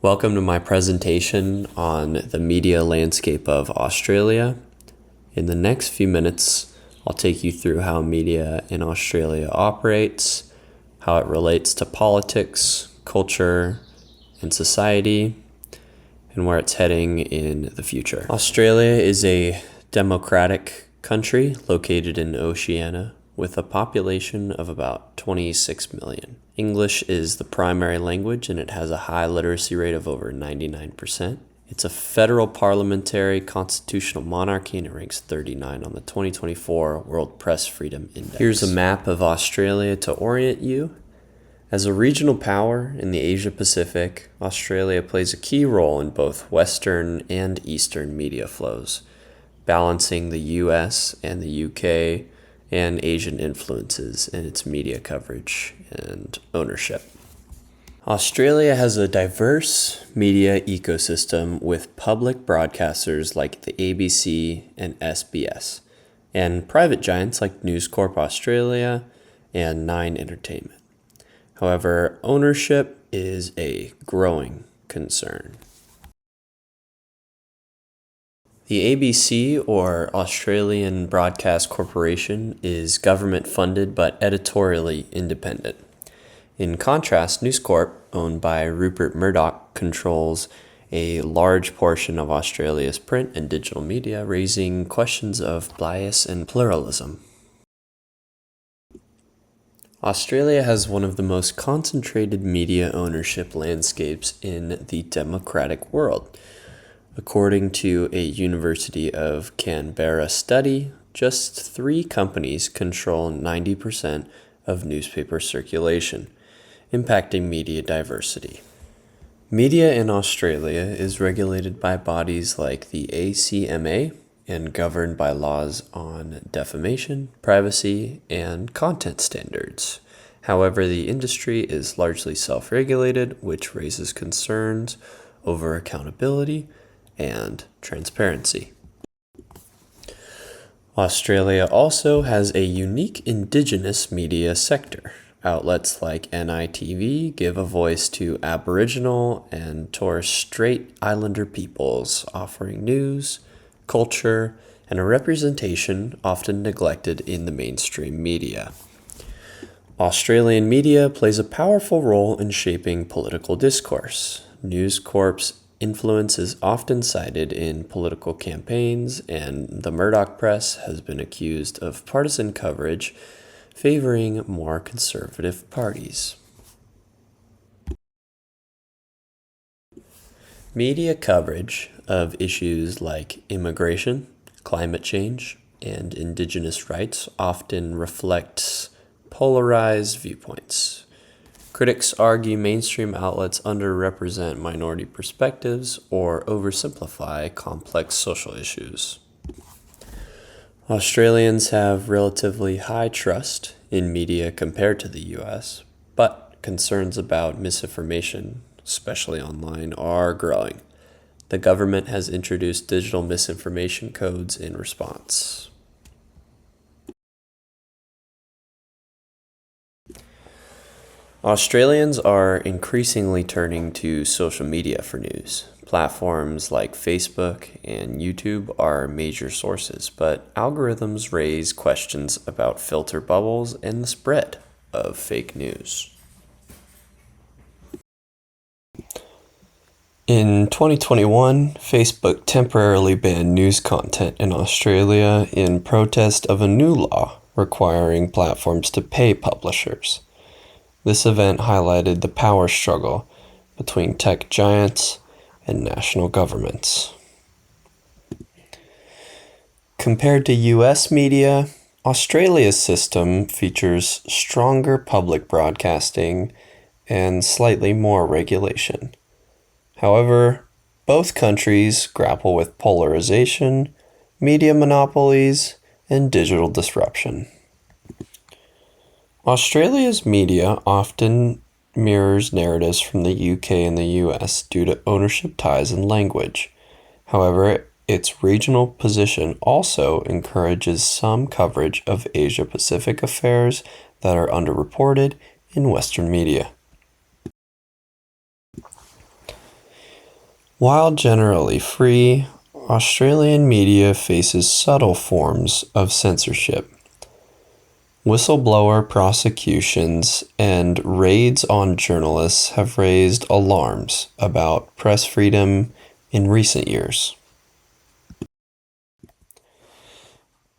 Welcome to my presentation on the media landscape of Australia. In the next few minutes, I'll take you through how media in Australia operates, how it relates to politics, culture, and society, and where it's heading in the future. Australia is a democratic country located in Oceania with a population of about 26 million. English is the primary language and it has a high literacy rate of over 99%. It's a federal parliamentary constitutional monarchy and it ranks 39 on the 2024 World Press Freedom Index. Here's a map of Australia to orient you. As a regional power in the Asia Pacific, Australia plays a key role in both Western and Eastern media flows, balancing the US and the UK and Asian influences in its media coverage and ownership. Australia has a diverse media ecosystem with public broadcasters like the ABC and SBS, and private giants like News Corp Australia and Nine Entertainment. However, ownership is a growing concern. The ABC, or Australian Broadcast Corporation, is government-funded but editorially independent. In contrast, News Corp, owned by Rupert Murdoch, controls a large portion of Australia's print and digital media, raising questions of bias and pluralism. Australia has one of the most concentrated media ownership landscapes in the democratic world. According to a University of Canberra study, just 3 companies control 90% of newspaper circulation, impacting media diversity. Media in Australia is regulated by bodies like the ACMA and governed by laws on defamation, privacy, and content standards. However, the industry is largely self-regulated, which raises concerns over accountability and transparency. Australia also has a unique Indigenous media sector. Outlets like NITV give a voice to Aboriginal and Torres Strait Islander peoples, offering news, culture, and a representation often neglected in the mainstream media. Australian media plays a powerful role in shaping political discourse. News Corp's influence is often cited in political campaigns, and the Murdoch press has been accused of partisan coverage favoring more conservative parties. Media coverage of issues like immigration, climate change, and Indigenous rights often reflects polarized viewpoints. Critics argue mainstream outlets underrepresent minority perspectives or oversimplify complex social issues. Australians have relatively high trust in media compared to the US, but concerns about misinformation, especially online, are growing. The government has introduced digital misinformation codes in response. Australians are increasingly turning to social media for news. Platforms like Facebook and YouTube are major sources, but algorithms raise questions about filter bubbles and the spread of fake news. In 2021, Facebook temporarily banned news content in Australia in protest of a new law requiring platforms to pay publishers. This event highlighted the power struggle between tech giants and national governments. Compared to US media, Australia's system features stronger public broadcasting and slightly more regulation. However, both countries grapple with polarization, media monopolies, and digital disruption. Australia's media often mirrors narratives from the UK and the US due to ownership ties and language. However, its regional position also encourages some coverage of Asia-Pacific affairs that are underreported in Western media. While generally free, Australian media faces subtle forms of censorship. Whistleblower prosecutions and raids on journalists have raised alarms about press freedom in recent years.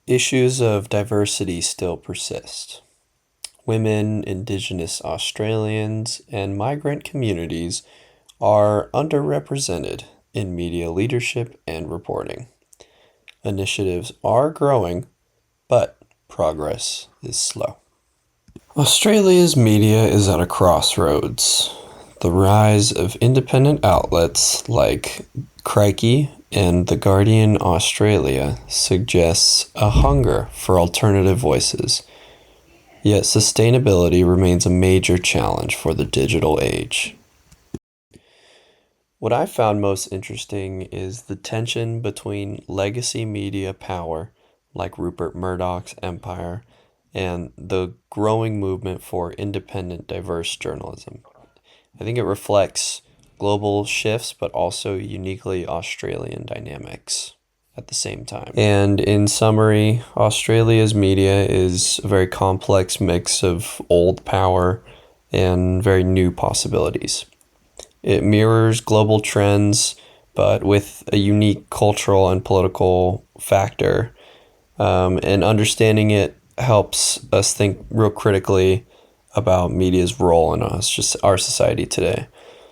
Issues of diversity still persist. Women, Indigenous Australians, and migrant communities are underrepresented in media leadership and reporting. Initiatives are growing, but progress is slow. Australia's media is at a crossroads. The rise of independent outlets like Crikey and The Guardian Australia suggests a hunger for alternative voices. Yet sustainability remains a major challenge for the digital age. What I found most interesting is the tension between legacy media power, like Rupert Murdoch's empire, and the growing movement for independent, diverse journalism. I think it reflects global shifts, but also uniquely Australian dynamics at the same time. And in summary, Australia's media is a very complex mix of old power and very new possibilities. It mirrors global trends, but with a unique cultural and political factor. And understanding it helps us think real critically about media's role in us, just our society today.